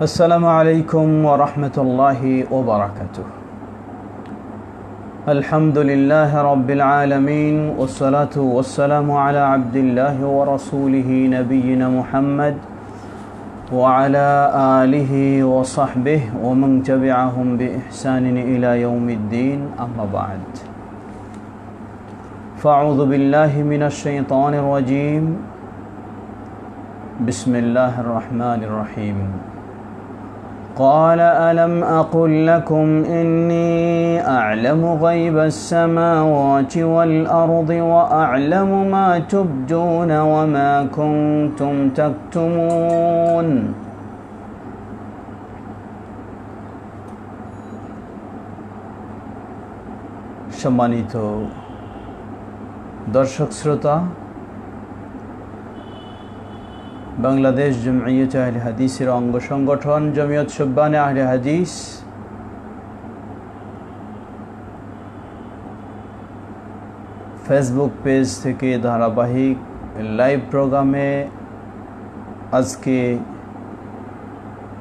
আসসালামু আলাইকুম ওয়া রাহমাতুল্লাহি ওয়া বারাকাতুহু। আলহামদুলিল্লাহি রাব্বিল আলামিন ওয়াসসালাতু ওয়াসসালামু আলা আবদিল্লাহি ওয়া রাসূলিহি নবিয়িনা মুহাম্মদ ওয়া আলা আলিহি ওয়া সাহবিহি ওয়া মান তাবি'আহুম বিইহসানিন ইলা ইয়াউমিদ্দিন, আম্মা বা'দ। ফাআউযু বিল্লাহি মিনাশ শাইতানির রাজীম। বিসমিল্লাহির রাহমানির রহিম। قال ألم أقل لكم إني أعلم غيب السماوات والأرض وأعلم ما تبدون وما كنتم تكتمون। সম্মানিত দর্শক শ্রোতা, বাংলাদেশ জমিয়ত আহলে হাদিসের অঙ্গ সংগঠন জমিয়ত শুব্বানে আহলে হাদিস ফেসবুক পেজ থেকে ধারাবাহিক লাইভ প্রোগ্রামে আজকে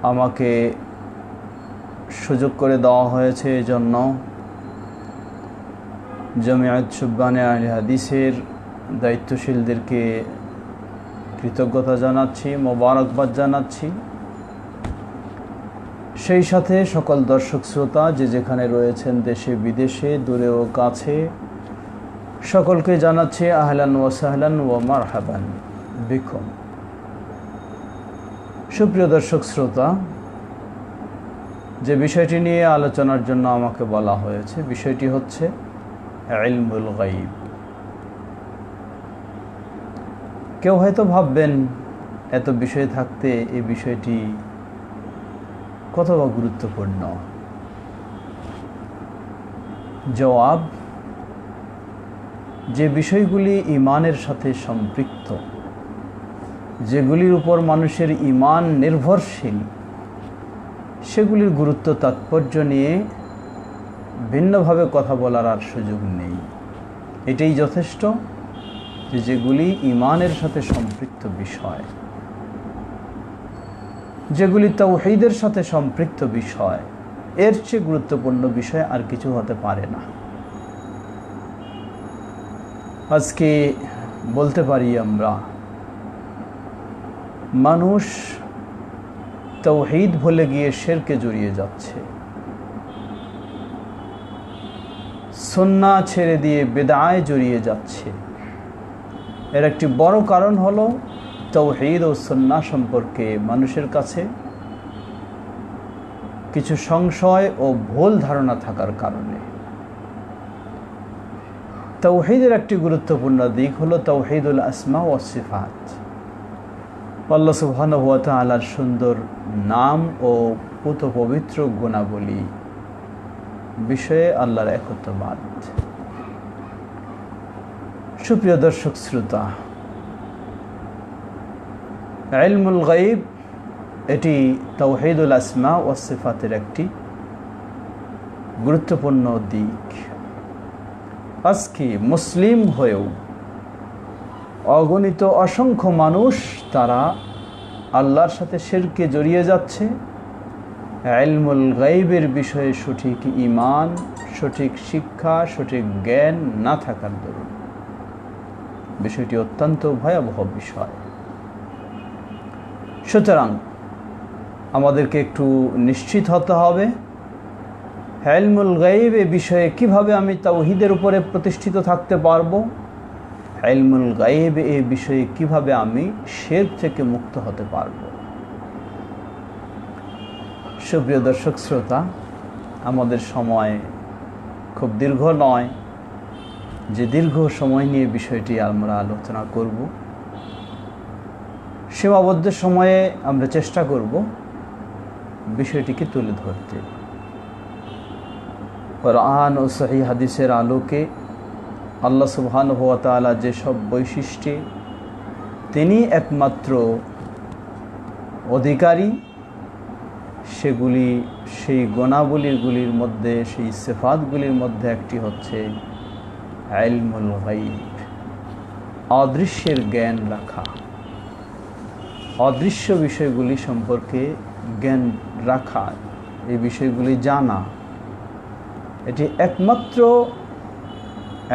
আমাকে সুযোগ করে দেওয়া হয়েছে। এজন্য জমিয়ত শুব্বানে আহলে হাদিসের দায়িত্বশীলদেরকে কৃতজ্ঞতা জানাচ্ছি, মোবারকবাদ জানাচ্ছি। সেই সাথে সকল দর্শক শ্রোতা যে যেখানে রয়েছেন, দেশে বিদেশে, দূরে ও কাছে, সকলকে জানাচ্ছি আহলান ওয়া সাহলান ওয়া মারহাবান বিকুম। সুপ্রিয় দর্শক শ্রোতা, যে বিষয়টি নিয়ে আলোচনার জন্য আমাকে বলা হয়েছে, বিষয়টি হচ্ছে ইলমুল গায়ব। কেউ হয়তো ভাববেন এত বিষয় থাকতে এই বিষয়টি কতটা গুরুত্বপূর্ণ। জবাব, যে বিষয়গুলি ঈমানের সাথে সম্পৃক্ত, যেগুলির উপর মানুষের ঈমান নির্ভরশীল, সেগুলির গুরুত্ব তাৎপর্য নিয়ে ভিন্নভাবে কথা বলার আর সুযোগ নেই। এটাই যথেষ্ট যে যেগুলি ঈমানের সাথে সম্পৃক্ত বিষয়, যেগুলি তাওহীদের সাথে সম্পৃক্ত বিষয়, এর চেয়ে গুরুত্বপূর্ণ বিষয় আর কিছু হতে পারে না। আজকে বলতে পারি আমরা, মানুষ তাওহীদ ভুলে গিয়ে শিরকে জড়িয়ে যাচ্ছে, সুন্নাহ ছেড়ে দিয়ে বিদআয় জড়িয়ে যাচ্ছে। এর একটি বড় কারণ হলো তাওহীদ ও সুন্নাহ সম্পর্কে মানুষের কাছে কিছু সংশয় ও ভুল ধারণা থাকার কারণে। তাওহীদের একটি গুরুত্বপূর্ণ দিক হলো তাওহীদুল আসমা ওয়া সিফাত। আল্লাহ সুবহানাহু ওয়া তাআলার সুন্দর নাম ও পুত পবিত্র গুণাবলী বিষয়ে আল্লাহর একত্ববাদ। সুপ্রিয় দর্শক শ্রোতা, ইলমুল গায়ব এটি তাওহীদুল আসমা ওয়া সিফাতের একটি গুরুত্বপূর্ণ দিক। আজকে মুসলিম হয়েও অগণিত অসংখ্য মানুষ তারা আল্লাহর সাথে শিরকে জড়িয়ে যাচ্ছে, ইলমুল গায়বের বিষয়ে সঠিক ঈমান, সঠিক শিক্ষা, সঠিক জ্ঞান না থাকার দরুন। বিষয়টি অত্যন্ত ভয়াবহ বিষয়। সুতরাং আমাদেরকে একটু নিশ্চিত হতে হবে, ইলমুল গায়ব এ বিষয়ে কিভাবে আমি তাওহীদের উপরে প্রতিষ্ঠিত থাকতে পারবো, ইলমুল গায়ব এ বিষয়ে কিভাবে আমি শিরক থেকে মুক্ত হতে পারবো। সুপ্রিয় দর্শক শ্রোতা, আমাদের সময় খুব দীর্ঘ নয় যে দীর্ঘ সময় নিয়ে বিষয়টি আমরা আলোচনা করব। সীমাবদ্ধ সময়ে আমরা চেষ্টা করব বিষয়টিকে তুলে ধরতে। কোরআন ও সহিহ হাদিসের আলোকে আল্লাহ সুবহানাহু ওয়া তাআলা যেসব বৈশিষ্ট্যে তিনি একমাত্র অধিকারী, সেগুলি, সেই গুণাবলীগুলির মধ্যে, সেই সিফাতগুলির মধ্যে একটি হচ্ছে ইলমুল গায়ব, অদৃশ্যের জ্ঞান রাখা। অদৃশ্য বিষয়গুলি সম্পর্কে জ্ঞান রাখা, এই বিষয়গুলি জানা, এটি একমাত্র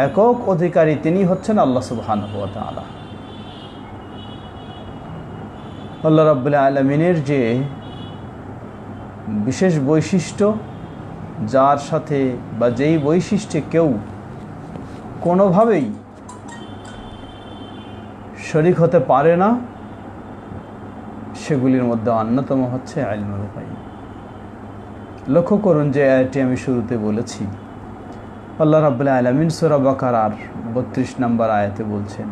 একক অধিকারী তিনি হচ্ছেন আল্লাহ সুবহানাহু ওয়া তাআলা। আল্লাহ রাব্বুল আলামিনের যে বিশেষ বৈশিষ্ট্য, যার সাথে বা যেই বৈশিষ্ট্যে কেউ কোনোভাবেই শরীক হতে পারে না, সেগুলির মধ্যে অন্যতম হচ্ছে ইলমুল গায়ব। লক্ষ্য করুন যে আয়াতটি আমি শুরুতে বলেছি, আল্লাহ রাব্বুল আলামিন সূরা বাকারার 32 নম্বর আয়াতে বলছেন,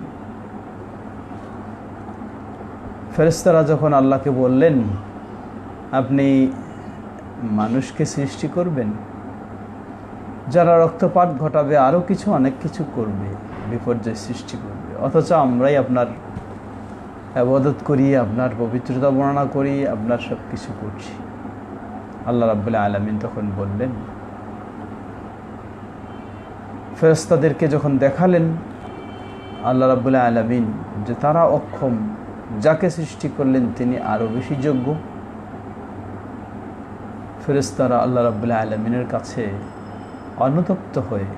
ফেরেশতারা যখন আল্লাহকে বললেন আপনি মানুষকে সৃষ্টি করবেন যারা রক্তপাত ঘটাবে, আরও কিছু অনেক কিছু করবে, বিপর্যয় সৃষ্টি করবে, অথচ আমরাই আপনার ইবাদত করি, আপনার পবিত্রতা বর্ণনা করি, আপনার সব কিছু করছি। আল্লাহ রাব্বুল আলামিন তখন বললেন, ফেরেশতাদেরকে যখন দেখালেন আল্লাহ রাব্বুল আলামিন যে তারা অক্ষম, যাকে সৃষ্টি করলেন তিনি আরও বেশি যোগ্য, ফেরেশতারা আল্লাহ রাব্বুল আলামিনের কাছে অনুতপ্ত হয়ে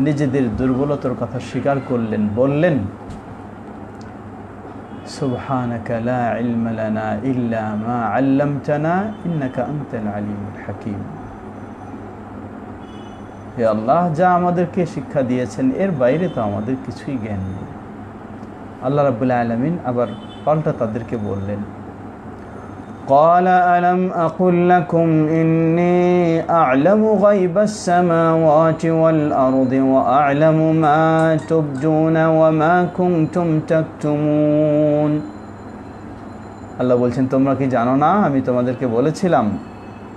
নিজেদের দুর্বলতার কথা স্বীকার করলেন, বললেন, সুবহানাকা লা ইলমা লানা ইল্লা মা আল্লামতানা ইন্নাকা আনতাল আলিমুল হাকীম। হে আল্লাহ, যা আমাদেরকে শিক্ষা দিয়েছেন এর বাইরে তো আমাদের কিছুই জ্ঞান নেই। আল্লাহ রাব্বুল আলামিন আবার পাল্টা তাদেরকে বললেন, قال ألم أقل لكم إني أعلم غيب السماوات والأرض وأعلم ما تبدون وما كنتم تكتمون। আল্লাহ বলছেন, তোমরা কি জানো না আমি তোমাদেরকে বলেছিলাম,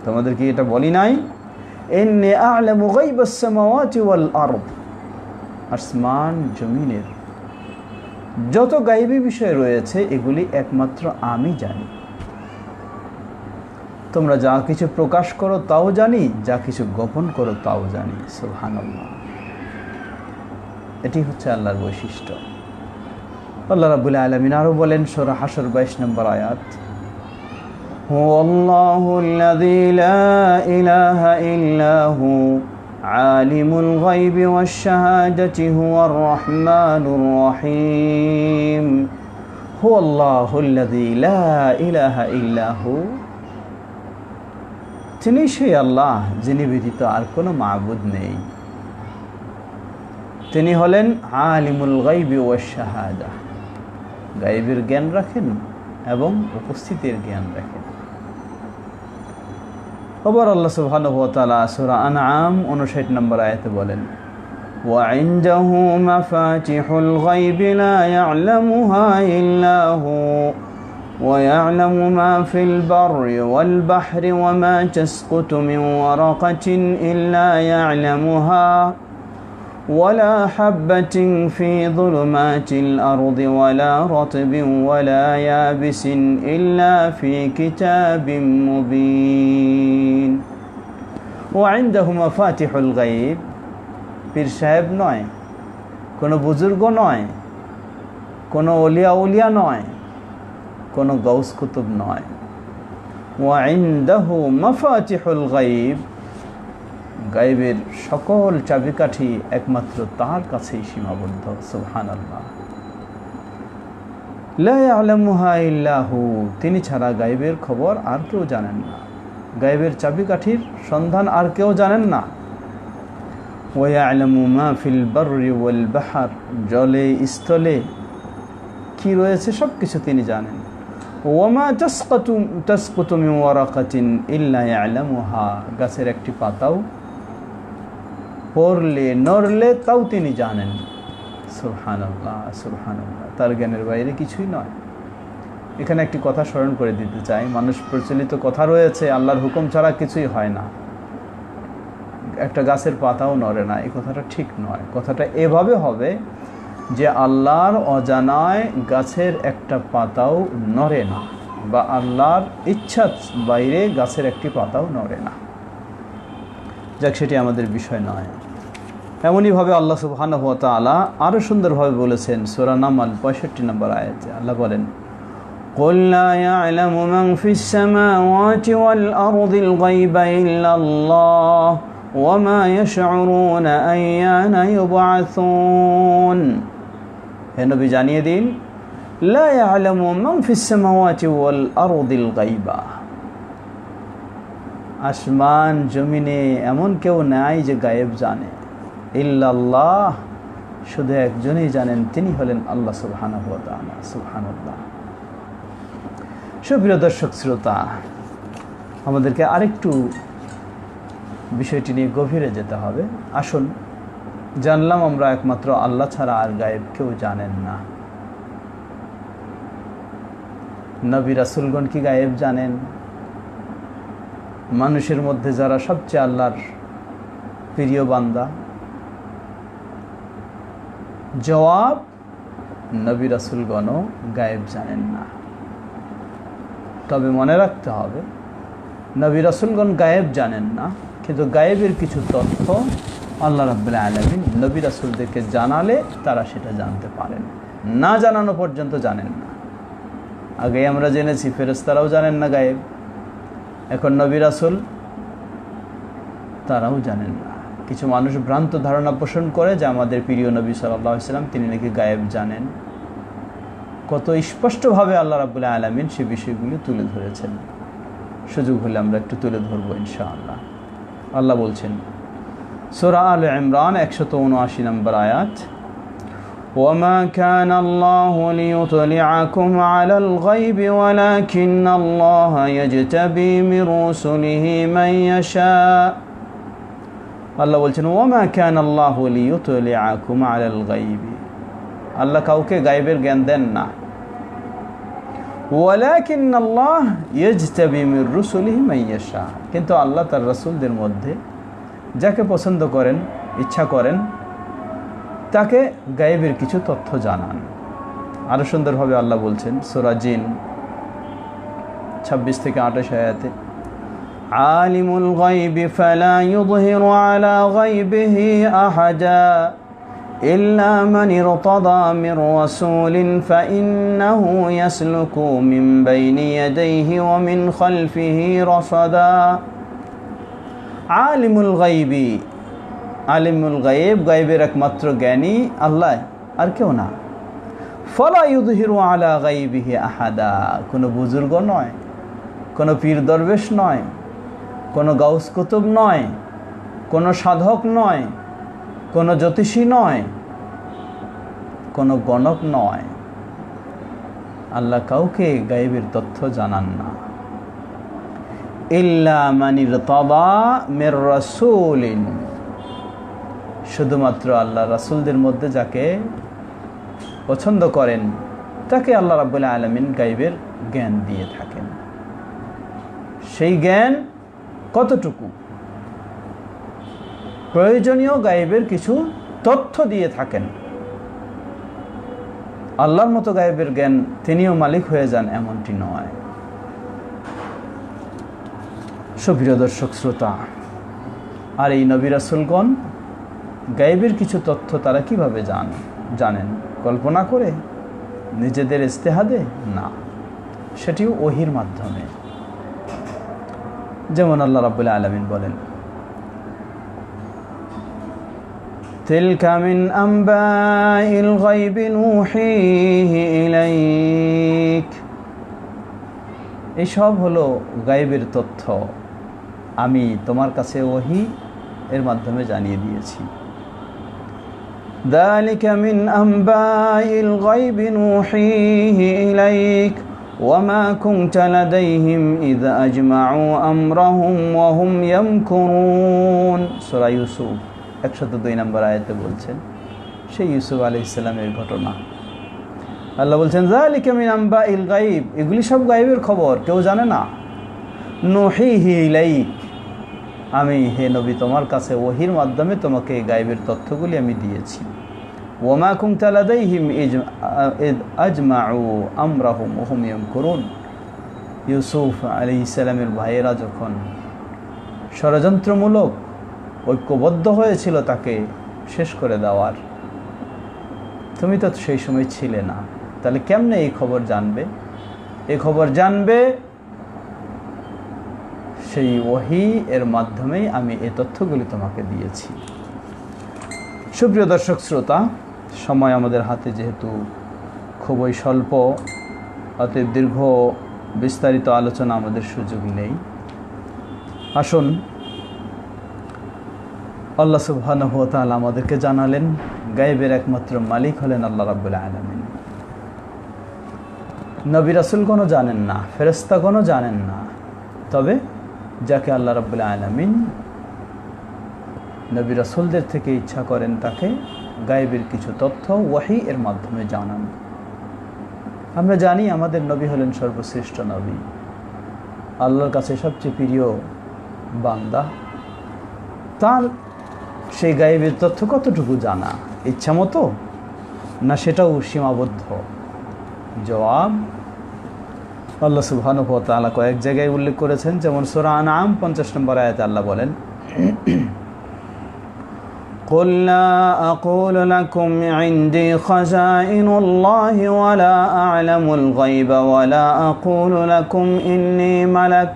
তোমাদের কি এটা বলি নাই? ইন্নী আ'লামু গায়বাস সামাওয়াতি ওয়াল আরদ, আসমান জমিনের যত গায়বী বিষয় রয়েছে এগুলি একমাত্র আমি জানি। তোমরা যা কিছু প্রকাশ করো তাও জানি, যা কিছু গোপন করো তাও জানি। সুবহানাল্লাহ, এটি হচ্ছে আল্লাহর বৈশিষ্ট্য। আল্লাহ রাব্বুল আলামিন আরো বলেন সূরা হাশর 22 নম্বর আয়াত, হুয়াল্লাহুল্লাযী লা ইলাহা ইল্লা হু আলিমুল গায়বি ওয়াশ শাহাদাতি হুয়ার রাহমানুর রহিম। হুয়াল্লাহুল্লাযী লা ইলাহা ইল্লা হু, তিনি সেই আল্লাহ যিনি ব্যতীত আর কোনো মাবুদ নেই। তিনি হলেন আলিমুল গায়বি ওয়াশ শাহাদা, গায়বের জ্ঞান রাখেন এবং উপস্থিতির জ্ঞান রাখেন। আবার আল্লাহ সুবহানাহু ওয়া তাআলা সূরা আনআম 59 নম্বর আয়াতে বলেন, ওয়া ইনদাহু মাফাতিহুল গায়বি লা ইয়া'লামুহা ইল্লা হু ويعلم ما في البر والبحر وما تسقط من ورقة إلا يعلمها ولا حبة في ظلمات الأرض ولا رطب ولا يابس إلا في كتاب مبين وعنده مفاتيح الغيب। পীর সাহেব নয়, কোনো বুজুর্গ নয়, কোনো উলিয়া নয়, কোনো গাউস কুতুব নয়। ওয়া ইনদাহু মাফাতিহুল গায়ব, গায়বের সকল চাবিকাঠি একমাত্র তার কাছেই সীমাবদ্ধ। সুবহানাল্লাহ, লা ইয়ালামুহা ইল্লা হু, তিনি ছাড়া গায়বের খবর আর কেউ জানেন না, গায়বের চাবিকাঠির সন্ধান আর কেউ জানেন না। ওয়া ইয়ালামু মা ফিল বাররি ওয়াল বাহর, জলে স্থলে কি রয়েছে সব কিছু তিনি জানেন। ওয়ামা তাসকুতু মিন ওয়ারাকাতিন ইল্লা ইয়ালামুহা, গাছের একটি পাতাও পড়লে নড়লে তাও তিনি জানেন। সুবহানাল্লাহ, সুবহানাল্লাহ, তার জ্ঞানের বাইরে কিছুই নয়। এখানে একটি কথা স্মরণ করে দিতে চাই, মানুষ প্রচলিত কথা রয়েছে আল্লাহর হুকুম ছাড়া কিছুই হয় না, একটা গাছের পাতাও নড়ে না। এই কথাটা ঠিক নয়। কথাটা এভাবে হবে যে আল্লাহর অজানায় গাছের একটা পাতাও নড়ে না, বা আল্লাহর ইচ্ছা বাইরে গাছের একটি পাতাও নড়ে না। যাক, সেটি আমাদের বিষয় নয়। এমনইভাবে আল্লাহ সুবহানাহু ওয়া তাআলা আরও সুন্দরভাবে বলেছেন সূরা নামল 65 নম্বর আয়াতে। আল্লাহ বলেন, قل لا يعلم من في السماوات والأرض الغيب إلا الله وما يشعرون أيان يبعثون হে নবী জানিয়ে দিন لا يعلم من في السماوات والأرض الغيب আসমান জমিনে এমন কেউ নাই যে গায়েব জানে ইল্লাল্লাহ শুধু একজনই জানেন তিনি হলেন আল্লাহ সুবহানাহু ওয়া তাআলা সুবহানাল্লাহ সুপ্রিয় দর্শক শ্রোতা আমাদেরকে আরেকটু বিষয়টি নিয়ে গভীরে যেতে হবে আসুন জানলাম আমরা একমাত্র আল্লাহ ছাড়া আর গায়েব কেউ জানেন না নবী রাসূলগণ কি গায়েব জানেন মানুষের মধ্যে যারা সবচেয়ে আল্লাহর প্রিয় বান্দা জবাব নবী রাসূলগণও গায়েব জানেন না তবে মনে রাখতে হবে নবী রাসূলগণ গায়েব জানেন না কিন্তু গায়েবের কিছু তথ্য আল্লাহ রাব্বুল আলামিন নবী রাসূলদেরকে জানালে তারা সেটা জানতে পারেন না জানানো পর্যন্ত জানেন না আগে আমরা জেনেছি ফেরেশতারাও জানেন না গায়েব এখন নবী রাসূল তারাও জানেন না কিছু মানুষ ভ্রান্ত ধারণা পোষণ করে যে আমাদের প্রিয় নবী সাল্লাল্লাহু আলাইহি ওয়াসাল্লাম তিনি নাকি গায়েব জানেন কত স্পষ্টভাবে আল্লাহ রাব্বুল আলামিন সেই বিষয়গুলি তুলে ধরেছেন সুযোগ হলে আমরা একটু তুলে ধরব ইনশাআল্লাহ আল্লাহ বলছেন সূরা আলে ইমরান 179 নম্বর আয়াত وما كان الله ليطلعكم على الغيب ولكن الله يجتبي من رسله من يشاء আল্লাহ বলছেন ওমা কান আল্লাহু লিইউতলিআকুম আলাল গায়বি আল্লাহ কাউকে গায়বের জ্ঞান দেন না ওয়ালাকিন আল্লাহ ইয়াজতাবি মির রুসুলিহি মান ইয়াশা কিন্তু আল্লাহ তার রাসূলদের মধ্যে যাকে পছন্দ করেন ইচ্ছা করেন তাকে গায়বের কিছু তথ্য জানান আরো সুন্দরভাবে আল্লাহ বলছেন সূরা জিন 26 থেকে 28 আয়াতে عالم الغيب فلا يظهر على غيبه أحدا إلا من ارتضى من رسول فإنه يسلك من بين يديه ومن خلفه رصدا عالم الغيب আলিমুল গায়েব গায়েবের একমাত্র জ্ঞানী আল্লাহ আর কেউ না ফালা ইউযহিরু আলা গায়বিহি আহাদা কোনো বুজুর্গ নয় কোনো পীর দরবেশ নয় কোনো গাউস কুতুব নয় কোনো সাধক নয় কোনো জ্যোতিষী নয় কোনো গণক নয় আল্লাহ কাউকে গায়েবের তথ্য জানান না ইল্লা মান ইরতাদা মির রাসূলিন শুধুমাত্র আল্লাহ রাসূলদের মধ্যে যাকে পছন্দ করেন তাকে আল্লাহ রাব্বুল আলামিন গায়বের জ্ঞান দিয়ে থাকেন সেই জ্ঞান কতটুকু প্রয়োজনীয় গায়বের কিছু তথ্য দিয়ে থাকেন আল্লাহর মতো গায়বের জ্ঞান তিনিও মালিক হয়ে যান এমনটি নয় সুপ্রিয় দর্শক শ্রোতা আর এই নবী রাসূলগণ গায়েবের কিছু তথ্য তারা কিভাবে জানেন কল্পনা করে নিজেদের ইজতিহাদে না সেটিও ওহীর মাধ্যমে যেমন আল্লাহ রাব্বুল আলামিন বলেন তিলকা মিন আম্বাইল গায়বি নূহিহি ইলাইক এসব হলো গায়েবের তথ্য আমি তোমার কাছে ওহী এর মাধ্যমে জানিয়ে দিয়েছি ذلك من أنباء الغيب نوحيه إليك وما كنت لديهم إذا أجمعوا أمرهم وهم يمكرون সূরা ইউসুফ 102 নম্বর আয়াতে বলছেন সেই ইউসুফ আলাইহিস সালামের ঘটনা আল্লাহ বলছেন ذلك من أنباء الغيب এগুলি সব গায়েবের খবর কেউ জানে না নূহিহি ইলাইক আমি হে নবী তোমার কাছে ওহীর মাধ্যমে তোমাকে গায়েবের তথ্যগুলি আমি দিয়েছি ওমা কুনতা লাদাইহিম ইয আজমাউ আমরাহুম ওয়া হুম ইয়ামকুরুন ইউসুফ আলাইহিস সালামের ভাইয়েরা যখন ষড়যন্ত্রমূলক ঐক্যবদ্ধ হয়েছিল তাকে শেষ করে দেওয়ার তুমি তো সেই সময় ছিলে না তাহলে কেমনে এই খবর জানবে এই খবর জানবে, সেই ওহী এর মাধ্যমেই আমি এই তথ্যগুলি তোমাকে দিয়েছি। সুপ্রিয় দর্শক শ্রোতা, সময় আমাদের হাতে যেহেতু খুবই স্বল্প, অতএব দীর্ঘ বিস্তারিত আলোচনা আমাদের সুযোগ নেই। আসুন, আল্লাহ সুবহানাহু ওয়া তাআলা আমাদেরকে জানালেন গায়েবের একমাত্র মালিক হলেন আল্লাহ রাব্বুল আলামিন। নবী রাসূলগণও জানেন না, ফেরেশতাগণও জানেন না, তবে যাকে আল্লাহ রাব্বুল আলামিন নবী রাসূলদের থেকে ইচ্ছা করেন তাকে গায়েবের কিছু তথ্য ওহী এর মাধ্যমে জানান। আমরা জানি আমাদের নবী হলেন সর্বশ্রেষ্ঠ নবী, আল্লাহর কাছে সবচেয়ে প্রিয় বান্দা। তার সেই গায়েবের তথ্য কতটুকু জানা ইচ্ছা মতো, না সেটাও সীমাবদ্ধ? জবাব, আল্লাহ সুবহানাহু ওয়া তাআলা কয়েক জায়গায় উল্লেখ করেছেন, যেমন সূরা আনআম 50 নম্বর আয়াতে আল্লাহ বলেন, قل لا أقول لكم عندي خزائن الله ولا أعلم الغيب ولا أقول لكم إني ملك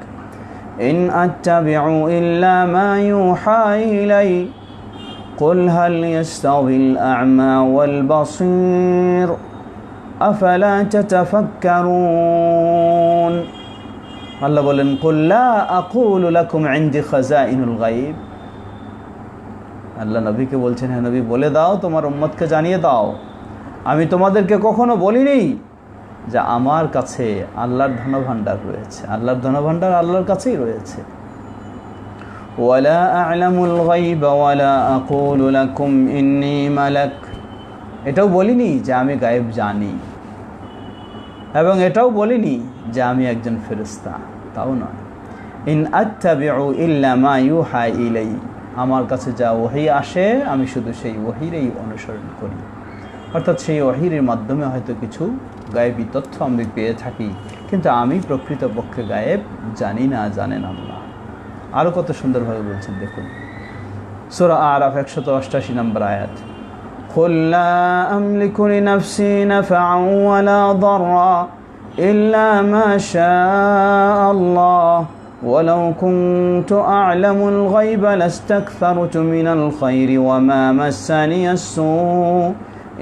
إن أتبع إلا ما يوحى إلي قل هل يستوي الأعمى والبصير أفلا تتفكرون। আল্লাহ বলেন, قل لا أقول لكم عندي خزائن الغيب। আল্লাহ নবীকে বলছেন, হ্যাঁ নবী বলে দাও, তোমার উম্মতকে জানিয়ে দাও, আমি তোমাদেরকে কখনো বলিনি যে আমার কাছে আল্লাহর ধনভাণ্ডার রয়েছে। আল্লাহর ধনভাণ্ডার আল্লাহর কাছেই রয়েছে। ওয়ালা আ'লামুল গায়বা ওয়ালা আকুলু লাকুম ইন্নী মালাক, এটাও বলিনি যে আমি গায়েব জানি, এবং এটাও বলিনি যে আমি একজন ফেরেশতা, তাও নয়। ইন আত্তাবিউ ইল্লা মা ইউহা ইলাই, আমার কাছে যা ওহী আসে আমি শুধু সেই ওহীরই অনুসরণ করি। অর্থাৎ সেই ওহীর মাধ্যমে হয়তো কিছু গায়েবী তথ্য আমি পেয়ে থাকি, কিন্তু আমি প্রকৃতপক্ষে গায়েব জানি না, জানেন আল্লাহ। আরও কত সুন্দরভাবে বলছেন, দেখুন সূরা আরাফ 188 নম্বর আয়াত, قل لا أملك لنفسي نفعا ولا ضرا إلا ما شاء الله ولو كنت أعلم الغيب لاستكثرت من الخير وما مسني السوء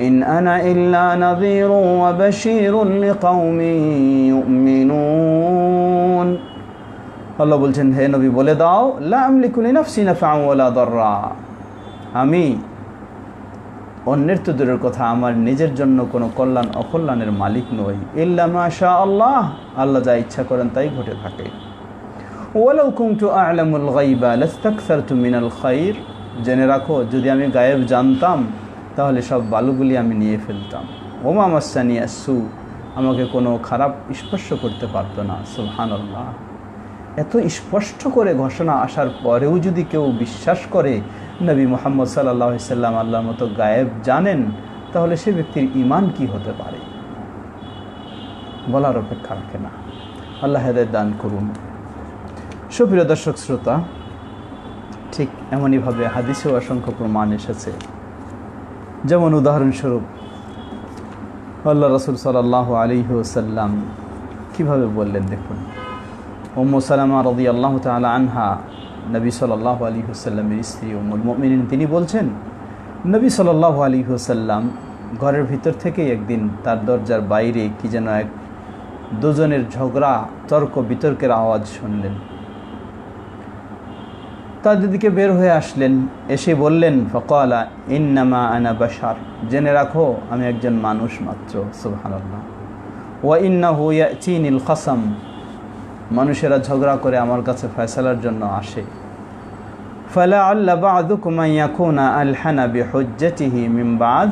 إن أنا إلا نذير وبشير لقوم يؤمنون। আল্লাহ বলছেন, হে নবী বলে দাও, লা আমলিকু লিনাফসি নাফআন ওয়ালা দাররা, আমি অন্যের তো দূরের কথা, আমার নিজের জন্য কোনো কল্যাণ অকল্যাণের মালিক নই। ইল্লা মা শা আল্লাহ, আল্লাহ যা ইচ্ছা করেন তাই ঘটে থাকে। ওয়ালাউ কুনতু আ'লামুল গায়বা লাস্তাকসারতু মিনাল খায়র, জেনে রাখো যদি আমি গায়েব জানতাম তাহলে সব ভালোগুলি আমি নিয়ে ফেলতাম। ওমা মাসানি আসু, আমাকে কোনো খারাপ স্পর্শ করতে পারতো না। সুবহানাল্লাহ, এত স্পষ্ট করে ঘোষণা আসার পরেও যদি কেউ বিশ্বাস করে নবী মুহাম্মদ সাল্লাল্লাহু আলাইহি সাল্লাম আল্লাহর মতো গায়েব জানেন, তাহলে সে ব্যক্তির ঈমান কি হতে পারে বলার অপেক্ষা রাখে না। আল্লাহ হেদায়েত দান করুন। সুপ্রিয় দর্শক শ্রোতা, ঠিক এমনইভাবে হাদিসেও অসংখ্য প্রমাণ এসেছে। যেমন উদাহরণস্বরূপ আল্লাহ রাসূল সাল্লাল্লাহু আলাইহি ওয়াসাল্লাম কীভাবে বললেন, দেখুন উম্মু সালামা রাদিয়াল্লাহু তাআলা আনহা, নবী সাল্লাল্লাহু আলাইহি ওয়াসাল্লামের স্ত্রী উম্মুল মুমিনিন, তিনি বলছেন নবী সাল্লাল্লাহু আলাইহি ওয়াসাল্লাম ঘরের ভিতর থেকেই একদিন তার দরজার বাইরে কি যেন এক দুজনের ঝগড়া, তর্ক বিতর্কের আওয়াজ শুনলেন। তাদের দিকে বের হয়ে আসলেন, এসে বললেন, ফাকালা ইন্নামা আনা বাশার, জেনে রাখো আমি একজন মানুষ মাত্র। সুবহানাল্লাহ। ওয়া ইন্নাহু ইয়াতিনিল কাসাম, মানুষেরা ঝগড়া করে আমার কাছে ফয়সালার জন্য আসে। ফালাআল্লা বা'দুকুম আন ইয়াকুনা আলহানা বিহুজ্জাতিহি মিন বা'দ,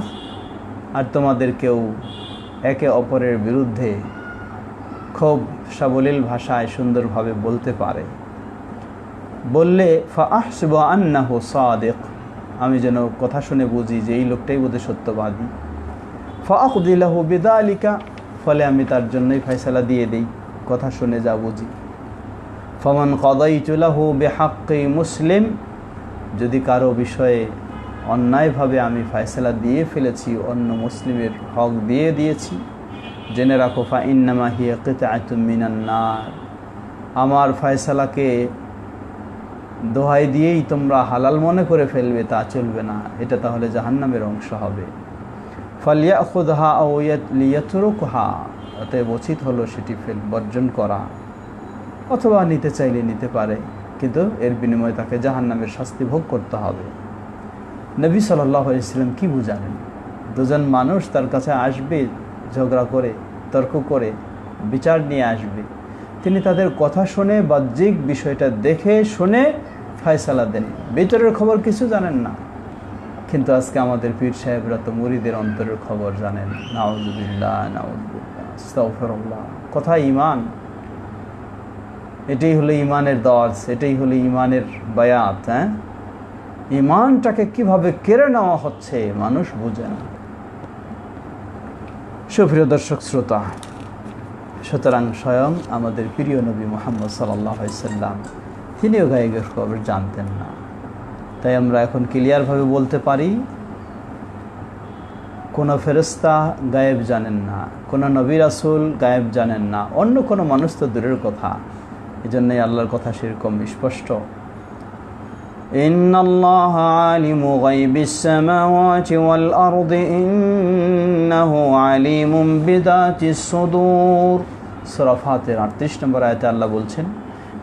আর তোমাদের কেউ একে অপরের বিরুদ্ধে খুব সাবলীল ভাষায় সুন্দরভাবে বলতে পারে। বললে ফাআহসিবু আন্নাহু সাদিক, আমি যেন কথা শুনে বুঝি যে এই লোকটাই বোধহয় সত্যবাদী। ফাআকদি লাহু বিযালিকা, ফলে আমি তার জন্যই ফয়সালা দিয়ে দেই কথা শুনে যা বুঝি। ফামান কাদাইতু লাহু বিহাক্কি মুসলিম, যদি কারো বিষয়ে অন্যায়ভাবে আমি ফয়সালা দিয়ে ফেলেছি, অন্য মুসলিমের হক দিয়ে দিয়েছি, জেনে রাখো ফা ইন্নামা হিয়া কিতআতুম মিনান নার, আমার ফয়সালাকে দোহাই দিয়েই তোমরা হালাল মনে করে ফেলবে তা চলবে না, এটা তাহলে জাহান্নামের অংশ হবে। ফালিয়াখুযহা আও লিয়াতরুকহা, অতএব উচিত হলো সেটি বর্জন করা, অথবা নিতে চাইলে নিতে পারে, কিন্তু এর বিনিময়ে তাকে জাহান্নামের শাস্তি ভোগ করতে হবে। নবী সাল্লাল্লাহু আলাইহি ওয়াসাল্লাম কি বুঝালেন? দুজন মানুষ তার কাছে আসবে, ঝগড়া করে তর্ক করে বিচার নিয়ে আসবে, তিনি তাদের কথা শুনে বাহ্যিক বিষয়টা দেখে শুনে ফয়সালা দেন, ভিতরের খবর কিছু জানেন না। কিন্তু আজকে আমাদের পীর সাহেবরা তো মুরিদের অন্তরের খবর জানেন। নাউযুবিল্লাহ, নাউযুবিল্লাহ, আস্তাগফিরুল্লাহ। কথা ঈমান, এটাই হলো ঈমানের দর্স, এটাই হলো ঈমানের বায়াত। হ্যাঁ, ঈমানটাকে কিভাবে কেড়ে নেওয়া হচ্ছে মানুষ বুঝে না। সুপ্রিয় দর্শক শ্রোতা, সুতরাং স্বয়ং আমাদের প্রিয় নবী মুহাম্মদ সাল্লাল্লাহু আলাইহি সাল্লাম তিনিও গায়েবের খবর জানতেন না। তাই আমরা এখন ক্লিয়ারভাবে বলতে পারি, কোনো ফেরেশতা গায়েব জানেন না, কোনো নবী রাসূল গায়েব জানেন না, অন্য কোনো মানুষ তো দূরের কথা। এজন্যই আল্লাহর কথা সেরকম স্পষ্ট, ইন্নাল্লাহা আলিমু গায়বিস সামাওয়াতি ওয়াল আরদি ইন্নাহু আলিমুম বিযাতিস সুদূর। সূরা ফাতির 38 নম্বর আয়াতে আল্লাহ বলছেন,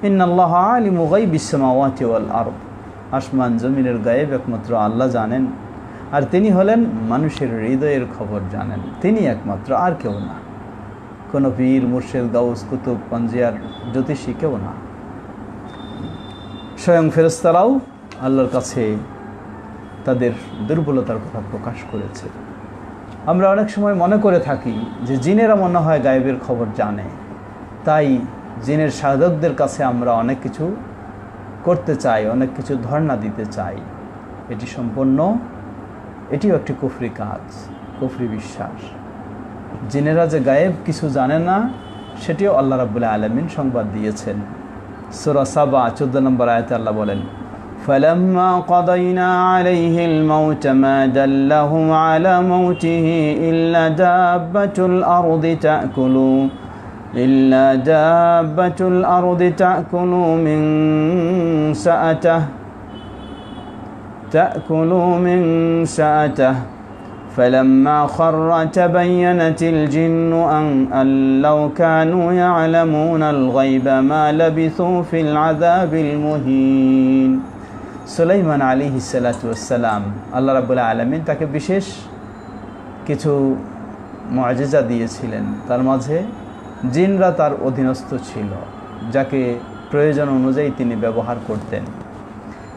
ইন্নাল্লাহা আলিমু গায়বিস সামাওয়াতি ওয়াল আরদ, আসমান জমিনের গায়েব একমাত্র আল্লাহ জানেন, আর তিনি হলেন মানুষের হৃদয়ের খবর জানেন, তিনি একমাত্র, আর কেউ না। কোনো পীর, মুর্শিদ, গাউস, কুতুব, পাঞ্জিয়ার, জ্যোতিষী কেউ না। স্বয়ং ফেরেশতারাও আল্লাহর কাছে তাদের দুর্বলতার কথা প্রকাশ করেছে। আমরা অনেক সময় মনে করে থাকি যে জিনেরা মনে হয় গায়েবের খবর জানে, তাই জিনের সাধকদের কাছে আমরা অনেক কিছু করতে চাই, অনেক কিছু ধর্ণা দিতে চাই। এটি সম্পূর্ণ, এটিও একটি কুফরি কাজ, কুফরি বিশ্বাস। জিনেরা যে গায়েব কিছু জানে না, সেটিও আল্লাহ রাব্বুল আলামিন সংবাদ দিয়েছেন। সূরা সাবা 14 নম্বর আয়াতে আল্লাহ বলেন, ফালাম্মা কাদাইনা আলাইহিল মাউত মা দাল্লাহুম আলা মাউতিহি ইল্লা দাব্বাতুল আরদি তাকুলু মিন সাআতাহ فلما خر تبينت الجن أن لو كانوا يعلمون الغيب ما لبثوا في العذاب المهين। সুলাইমান আলাইহিস সালাতু ওয়াস সালাম, আল্লাহ রাব্বুল আলামিন তাকে বিশেষ কিছু মুআজিজা দিয়েছিলেন। তার মাঝে জিনরা তার অধীনস্থ ছিল, যাকে প্রয়োজন অনুযায়ী তিনি ব্যবহার করতেন।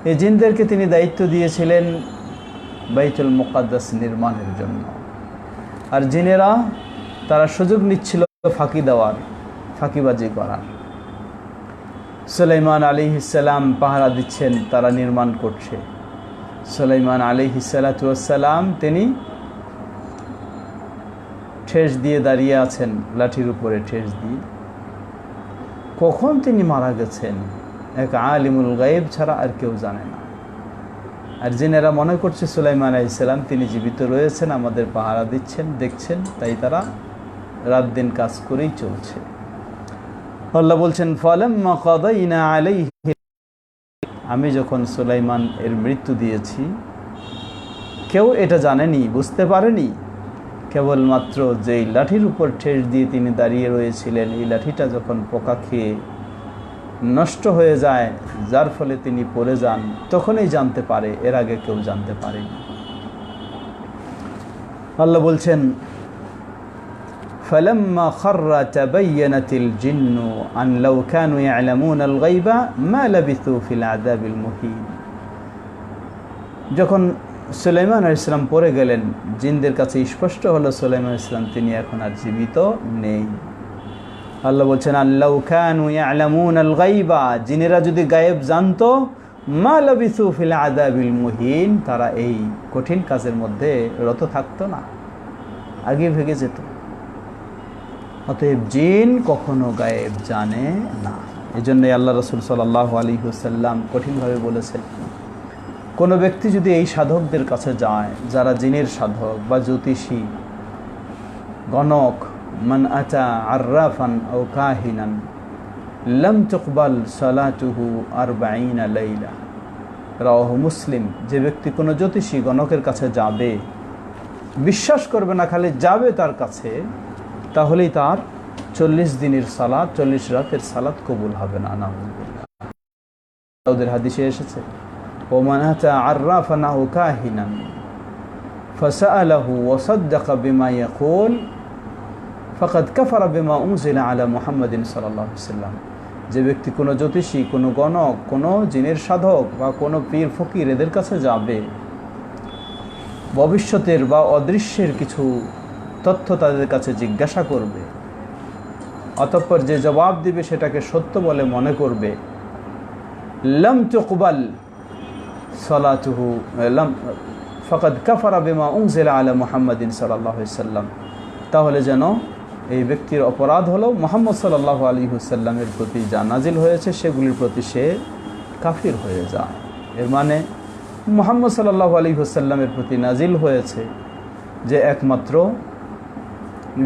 এই জিনদেরকে তিনি দায়িত্ব দিয়েছিলেন বাইতুল মুকাদ্দাস নির্মাণের জন্য। আর জিনেরা তারা সুযোগ নিচ্ছিল ফাঁকি দেওয়ার, ফাঁকিবাজি করার। সুলাইমান আলাইহিস সালাম পাহারা দিচ্ছেন, তারা নির্মাণ করছে। সুলাইমান আলাইহিস সালাতু ওয়াস সালাম তিনি ঠেস দিয়ে দাঁড়িয়ে আছেন, লাঠির উপরে ঠেস দিয়ে। কখন তিনি মারা গেছেন এক আলিমুল গায়েব ছাড়া আর কেউ জানে না। আর জিনেরা মনে করছে সুলাইমান আলাইহিস সালাম তিনি জীবিত রয়েছেন, আমাদের পাহারা দিচ্ছেন, দেখছেন, তাই তারা রাত দিন কাজ করেই চলছে। আল্লাহ বলছেন, ফালাম্মা কাদাইনা আলাইহি, আমি যখন সুলাইমান এর মৃত্যু দিয়েছি, কেউ এটা জানেনি, বুঝতে পারেনি, কেবলমাত্র যেই লাঠির উপর ঠেস দিয়ে তিনি দাঁড়িয়ে রয়েছিলেন, এই লাঠিটা যখন পোকা খেয়ে নষ্ট হয়ে যায়, যার ফলে তিনি পড়ে যান, তখনই জানতে পারে, এর আগে কেউ জানতে পারেনি। আল্লাহ বলছেন, ফালাম্মা খাররা তাবায়্যানাতিল জিন্নু আন লাউ কানু ইয়ালামুনাল গায়বা মা লাবিথু ফিল আযাবিল মুহিন। যখন সুলাইমান আলাইহিস সালাম পড়ে গেলেন, জিনদের কাছে স্পষ্ট হলো সুলাইমান আলাইহিস সালাম তিনি এখন আর জীবিত নেই। আল্লাহ বলছেন, আল্লাউ কানু ইয়ালামুনাল গায়বা, জিনেরা যদি গায়েব জানতো, মা লাবিথু ফিল আযাবিল মুহিন, তারা এই কঠিন কাজের মধ্যে রত থাকতো না, আগে ভেগে যেত। অতএব জিন কখনো গায়েব জানে না। এই জন্যই আল্লাহ রাসূল সাল্লাল্লাহু আলাইহি ওয়াসাল্লাম কঠিনভাবে বলেছেন, কোনো ব্যক্তি যদি এই সাধকদের কাছে যায়, যারা জিনের সাধক বা জ্যোতিষী, গণক, মান আতা আররাফান আও কাহিনান লাম তুকবাল সালাতুহু 40 লাইলা। রাওয়াহু মুসলিম। যে ব্যক্তি কোনো জ্যোতিষী গণকের কাছে যাবে, বিশ্বাস করবে না, খালি যাবে তার কাছে, তাহলেই তার 40 দিনের সালাত, 40 রাতের সালাত কবুল হবে না। নাউযুবিল্লাহ। ওদের হাদিসে এসেছে, ওমান আতা আররাফান আও কাহিনান ফাসাআলাহু ওয়া সাদ্দাকা বিমা ইয়াকুল ফাকাদ কাফারা বিমা উনজিলা আলা মুহাম্মাদিন সাল্লাল্লাহু আলাইহি ওয়াসাল্লাম। যে ব্যক্তি কোনো জ্যোতিষী, কোনো গণক, কোনো জিনের সাধক বা কোনো পীর ফকির এদের কাছে যাবে, ভবিষ্যতের বা অদৃশ্যের কিছু তথ্য তাদের কাছে জিজ্ঞাসা করবে, অতঃপর যে জবাব দিবে সেটাকে সত্য বলে মনে করবে, লাম তুকবাল সালাতুহু ফাকাদ কাফারা বিমা উনজিলা আলা মুহাম্মাদিন সাল্লাল্লাহু আলাইহি ওয়াসাল্লাম, তাহলে যেন এই ব্যক্তির অপরাধ হলো মুহাম্মদ সাল্লাল্লাহু আলাইহি ওয়াসাল্লামের প্রতি যা নাজিল হয়েছে সেগুলির প্রতি সে কাফির হয়ে যায়। এর মানে মুহাম্মদ সাল্লাল্লাহু আলাইহি ওয়াসাল্লামের প্রতি নাজিল হয়েছে যে একমাত্র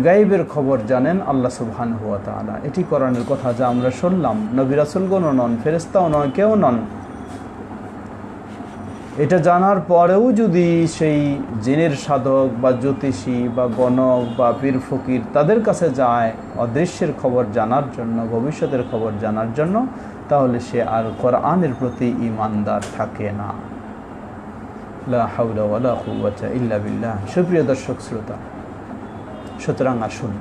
গায়বের খবর জানেন আল্লাহ সুবহানাহু ওয়া তাআলা। এটি কোরআনের কথা যা আমরা শুনলাম। নবী রাসূলগণও নন, ফেরেশতাও নন, কেউ নন। এটা জানার পরেও যদি সেই জিনের সাধক বা জ্যোতিষী বা গণক বা পীর ফকির তাদের কাছে যায় অদৃশ্যের খবর জানার জন্য, ভবিষ্যতের খবর জানার জন্য, তাহলে সে আর কোরআনের প্রতি ঈমানদার থাকে না। লা হাওলা ওয়ালা কুওয়াতা ইল্লা বিল্লাহ। সুপ্রিয় দর্শক শ্রোতা, সুতরাং আসুন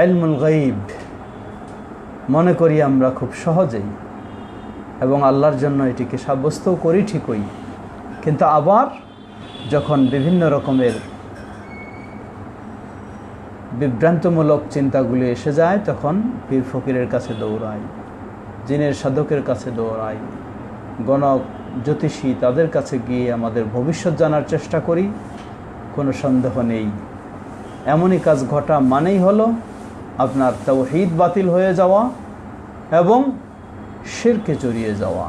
ইলমুল গায়ব মনে করি আমরা খুব সহজেই, এবং আল্লাহর জন্য এটিকে সাব্যস্তও করি ঠিকই, কিন্তু আবার যখন বিভিন্ন রকমের বিভ্রান্তমূলক চিন্তাগুলি এসে যায় তখন পীর ফকিরের কাছে দৌড়াই, জিনের সাধকের কাছে দৌড়াই, গণক জ্যোতিষী তাদের কাছে গিয়ে আমাদের ভবিষ্যৎ জানার চেষ্টা করি। কোনো সন্দেহ নেই, এমনই কাজ ঘটা মানেই হলো আপনার তাওহীদ বাতিল হয়ে যাওয়া এবং শিরকে জড়িয়ে যাওয়া।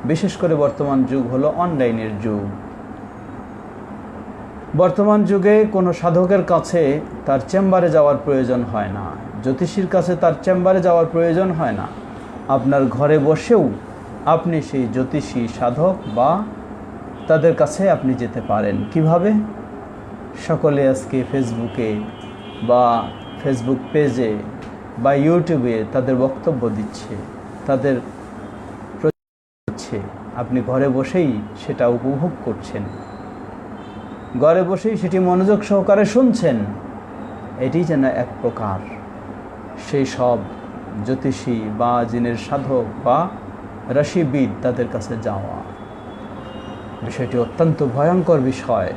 বিশেষ করে বর্তমান যুগ হলো অনলাইনের যুগ। বর্তমান যুগে কোনো সাধকের কাছে তার চেম্বারে যাওয়ার প্রয়োজন হয় না, জ্যোতিষীর কাছে তার চেম্বারে যাওয়ার প্রয়োজন হয় না। আপনার ঘরে বসেও আপনি সেই জ্যোতিষী, সাধক বা তাদের কাছে আপনি যেতে পারেন। কিভাবে? সকলে আজকে ফেসবুকে বা ফেসবুক পেজে বা ইউটিউবে তাদের বক্তব্য দিচ্ছে, তাদের হচ্ছে, আপনি ঘরে বসেই সেটা উপভোগ করছেন, ঘরে বসেই সেটি মনোযোগ সহকারে শুনছেন। এটি যেন এক প্রকার সেই সব জ্যোতিষী বা জিনের সাধক বা রাশিবিদ তাদের কাছে যাওয়া। বিষয়টি অত্যন্ত ভয়ঙ্কর বিষয়।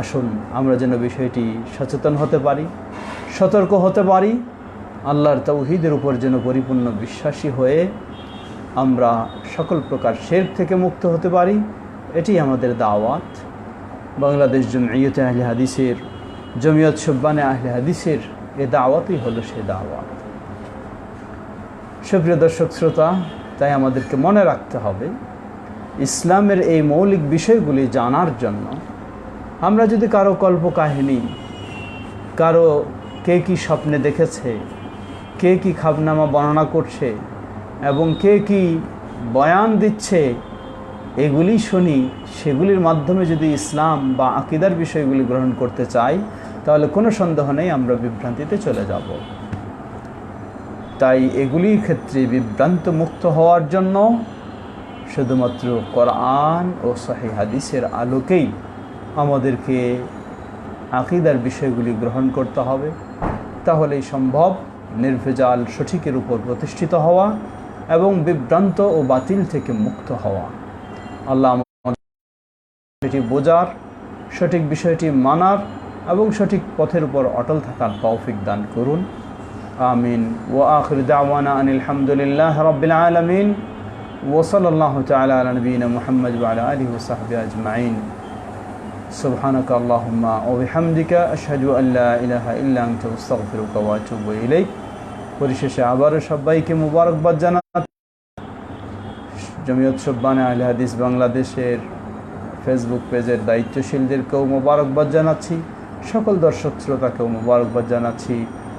আসুন আমরা যেন বিষয়টি সচেতন হতে পারি, সতর্ক হতে পারি, আল্লাহর তাওহীদের উপর যেন পরিপূর্ণ বিশ্বাসী হয়ে আমরা সকল প্রকার শিরক থেকে মুক্ত হতে পারি। এটি আমাদের দাওয়াত। বাংলাদেশ জমিয়তে আহলে হাদিসের, জমিয়ত শুব্বানে আহলে হাদিসের এ দাওয়াতই হলো সে দাওয়াত। সুপ্রিয় দর্শক শ্রোতা, তাই আমাদেরকে মনে রাখতে হবে ইসলামের এই মৌলিক বিষয়গুলি জানার জন্য আমরা যদি কারো কল্পকাহিনী, কারো কে কী স্বপ্নে দেখেছে, কে কী খাবনামা বর্ণনা করছে এবং কে কী বয়ান দিচ্ছে এগুলি শুনি, সেগুলির মাধ্যমে যদি ইসলাম বা আকীদার বিষয়গুলি গ্রহণ করতে চাই তাহলে কোনো সন্দেহ নেই আমরা বিভ্রান্তিতে চলে যাব। তাই এগুলির ক্ষেত্রে বিভ্রান্ত মুক্ত হওয়ার জন্য শুধুমাত্র কোরআন ও সহিহ হাদিসের আলোকেই আমাদেরকে আকীদার বিষয়গুলি গ্রহণ করতে হবে। তাহলেই সম্ভব নির্ভেজাল সঠিকের উপর প্রতিষ্ঠিত হওয়া এবং বিভ্রান্ত ও বাতিল থেকে মুক্ত হওয়া। আল্লাহ আমাদের সেটি বোঝার, সঠিক বিষয়টি মানার এবং সঠিক পথের উপর অটল থাকার তৌফিক দান করুন। আমিন। ওয়া আখিরু দাওয়ানা আনিল হামদুলিল্লাহি রাব্বিল আলামিন ওয়া সাল্লাল্লাহু তাআলা আলা নবিয়িনা মুহাম্মদ ওয়া আলা আলিহি ওয়া সাহবিহি আজমাইন। সুবহানাকা আল্লাহুম্মা ওয়া বিহামদিকা আশহাদু আল লা ইলাহা ইল্লা আনতা আস্তাগফিরুকা ওয়া আতুবু ইলাইক। পরিশেষে আবারও সবাইকে মুবারকবাদ জানাচ্ছি। জমিয়ত শুব্বানে আহলে হাদিস বাংলাদেশের ফেসবুক পেজের দায়িত্বশীলদেরকেও মুবারকবাদ জানাচ্ছি। সকল দর্শক শ্রোতাকেও মোবারকবাদ জানাচ্ছি।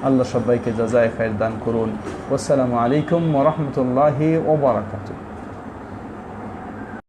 আল্লাহ সবাইকে জাযায়ে খায়ের দান করুন। আসসালামু আলাইকুম ওয়া রাহমাতুল্লাহি ওয়া বারাকাতুহু।